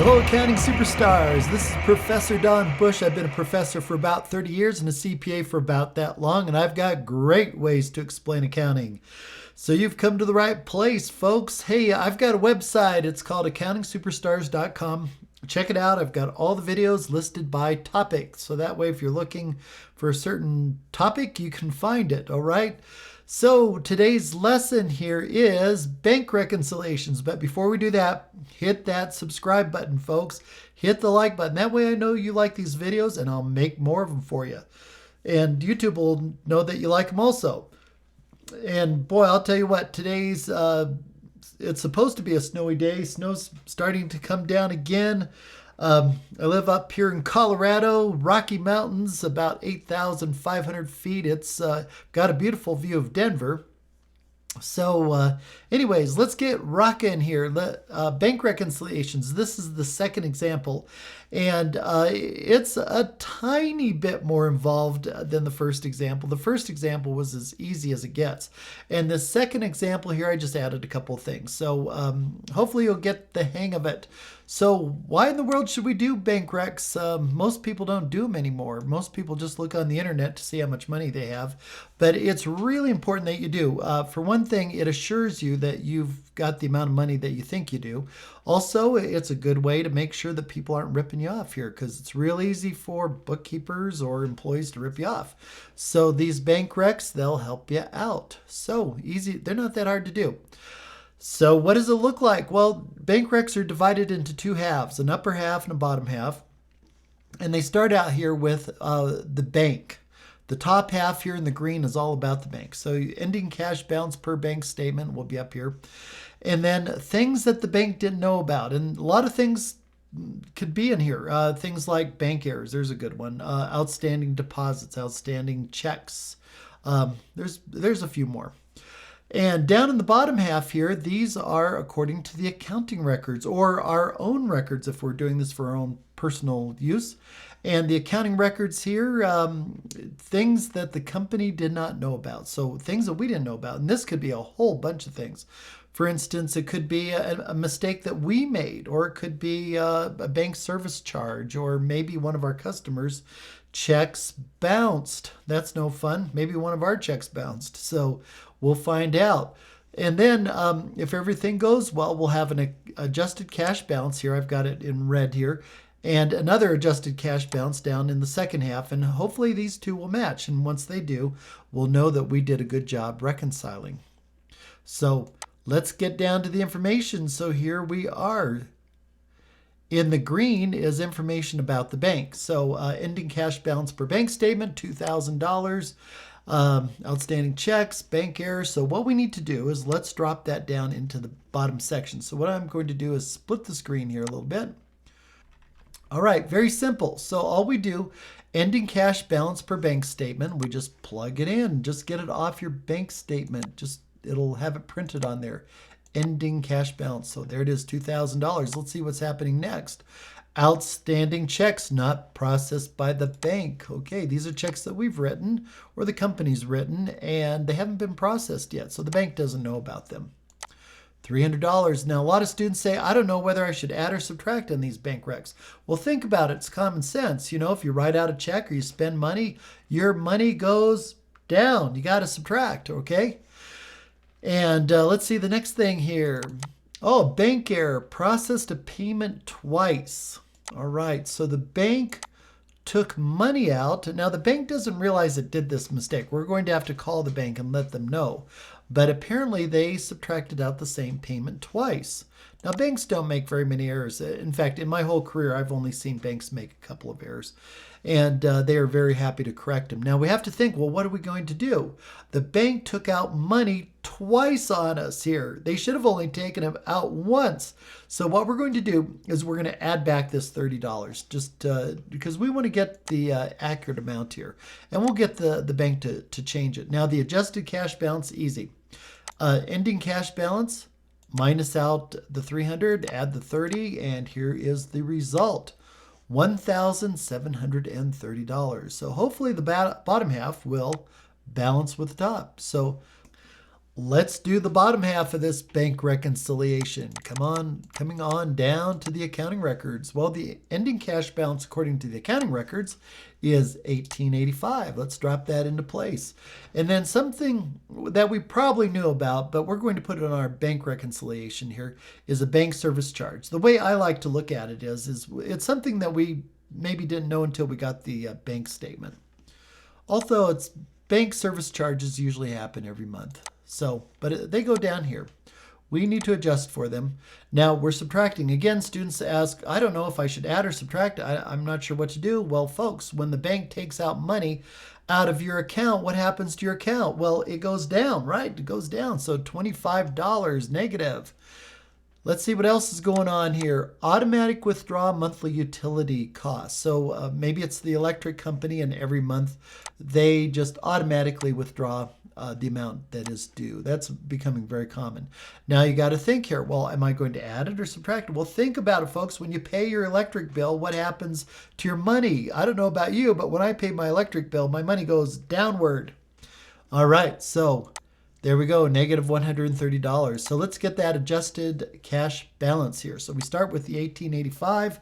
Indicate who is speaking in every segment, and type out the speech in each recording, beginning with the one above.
Speaker 1: Hello, accounting superstars. This is Professor Don Bush. I've been a professor for about 30 years and a CPA for about that long, and I've got great ways to explain accounting. So you've come to the right place, folks. Hey, I've got a website. It's called accountingsuperstars.com. Check it out. I've got all the videos listed by topic. So that way, if you're looking for a certain topic, you can find it. All right. So today's lesson here is bank reconciliations. But before we do that, hit that subscribe button, folks. Hit the like button. That way I know you like these videos and I'll make more of them for you. And YouTube will know that you like them also. And boy, I'll tell you what, today's, it's supposed to be a snowy day. Snow's starting to come down again. I live up here in Colorado, Rocky Mountains, about 8,500 feet. It's got a beautiful view of Denver. So anyways, let's get rocking here. Bank reconciliations. This is the second example. And it's a tiny bit more involved than the first example. The first example was as easy as it gets. And the second example here, I just added a couple of things. So hopefully you'll get the hang of it. So why in the world should we do bank recs? Most people don't do them anymore. Most people just look on the internet to see how much money they have. But it's really important that you do. For one thing, it assures you that you've got the amount of money that you think you do. Also, it's a good way to make sure that people aren't ripping you off here, because it's real easy for bookkeepers or employees to rip you off. So these bank recs, they'll help you out. So easy. They're not that hard to do. So what does it look like? Well, bank recs are divided into two halves, an upper half and a bottom half. And they start out here with the bank. The top half here in the green is all about the bank. So ending cash balance per bank statement will be up here. And then things that the bank didn't know about. And a lot of things could be in here. Things like bank errors. There's a good one. Outstanding deposits, outstanding checks. There's a few more. And down in the bottom half here, these are according to the accounting records or our own records if we're doing this for our own personal use. And the accounting records here, things that the company did not know about. So things that we didn't know about. And this could be a whole bunch of things. For instance, it could be a mistake that we made, or it could be a bank service charge, or maybe one of our customers' checks bounced. That's no fun. Maybe one of our checks bounced. So we'll find out. And then if everything goes well, we'll have an adjusted cash balance here. I've got it in red here. And another adjusted cash balance down in the second half. And hopefully these two will match. And once they do, we'll know that we did a good job reconciling. So let's get down to the information. So here we are. In the green is information about the bank. So ending cash balance per bank statement, $2,000. Outstanding checks, bank errors. So what we need to do is let's drop that down into the bottom section. So what I'm going to do is split the screen here a little bit. All right, very simple. So all we do, ending cash balance per bank statement, we just plug it in. Just get it off your bank statement. It'll have it printed on there. Ending cash balance. So there it is, $2,000. Let's see what's happening next. Outstanding checks not processed by the bank. Okay, these are checks that we've written or the company's written and they haven't been processed yet. So the bank doesn't know about them. $300. Now, a lot of students say, I don't know whether I should add or subtract on these bank recs. Well, think about it. It's common sense. You know, if you write out a check or you spend money, your money goes down. You got to subtract, okay? And let's see the next thing here. Oh, bank error. Processed a payment twice. All right, so the bank took money out. Now, the bank doesn't realize it did this mistake. We're going to have to call the bank and let them know. But apparently, they subtracted out the same payment twice. Now, banks don't make very many errors. In fact, in my whole career, I've only seen banks make a couple of errors. And they are very happy to correct them. Now, we have to think, well, what are we going to do? The bank took out money twice on us here. They should have only taken it out once. So what we're going to do is we're going to add back this $30 just because we want to get the accurate amount here. And we'll get the bank to change it. Now, the adjusted cash balance, easy. Ending cash balance, minus out the 300, add the 30, and here is the result. $1,730. So hopefully the bottom half will balance with the top. So Let's do the bottom half of this bank reconciliation. Coming on down to the accounting records. Well, the ending cash balance according to the accounting records is $18.85. Let's drop that into place. And then something that we probably knew about, but we're going to put it on our bank reconciliation here, is a bank service charge. The way I like to look at it is it's something that we maybe didn't know until we got the bank statement. Although it's bank service charges usually happen every month. So, but they go down here. We need to adjust for them. Now we're subtracting. Again, students ask, I don't know if I should add or subtract. I'm not sure what to do. Well, folks, when the bank takes out money out of your account, what happens to your account? Well, it goes down, right? It goes down. So $25 negative. Let's see what else is going on here. Automatic withdraw monthly utility costs. So maybe it's the electric company and every month they just automatically withdraw the amount that is due. That's becoming very common. Now you got to think here, well, am I going to add it or subtract it? Well, think about it, folks. When you pay your electric bill, what happens to your money? I don't know about you, but when I pay my electric bill, my money goes downward. All right, so there we go, negative $130. So let's get that adjusted cash balance here. So we start with the $18.85,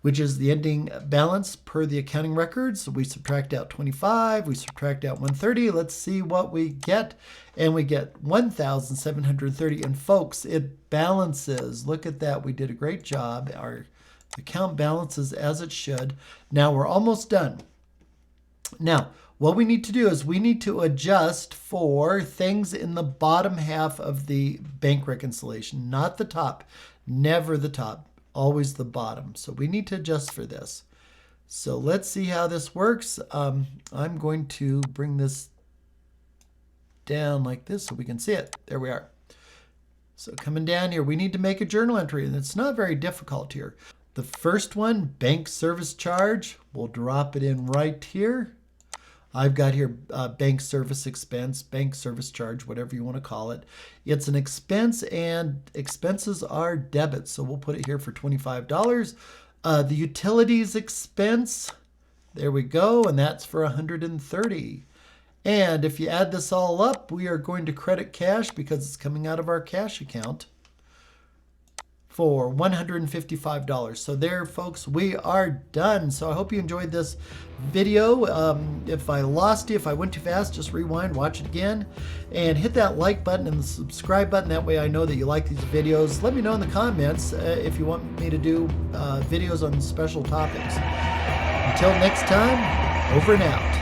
Speaker 1: which is the ending balance per the accounting records. So we subtract out 25, we subtract out 130. Let's see what we get. And we get 1,730. And folks, it balances. Look at that. We did a great job. Our account balances as it should. Now we're almost done. Now, what we need to do is we need to adjust for things in the bottom half of the bank reconciliation, not the top, never the top, always the bottom. So we need to adjust for this. So let's see how this works. I'm going to bring this down like this so we can see it. There we are. So coming down here, we need to make a journal entry, and it's not very difficult here. The first one, bank service charge, we'll drop it in right here. I've got here bank service expense, bank service charge, whatever you want to call it. It's an expense and expenses are debit. So we'll put it here for $25. The utilities expense, there we go. And that's for $130. And if you add this all up, we are going to credit cash because it's coming out of our cash account for $155. So there, folks, we are done. So I hope you enjoyed this video. If I lost you, if I went too fast, just rewind, watch it again, and hit that like button and the subscribe button. That way I know that you like these videos. Let me know in the comments if you want me to do videos on special topics. Until next time, over and out.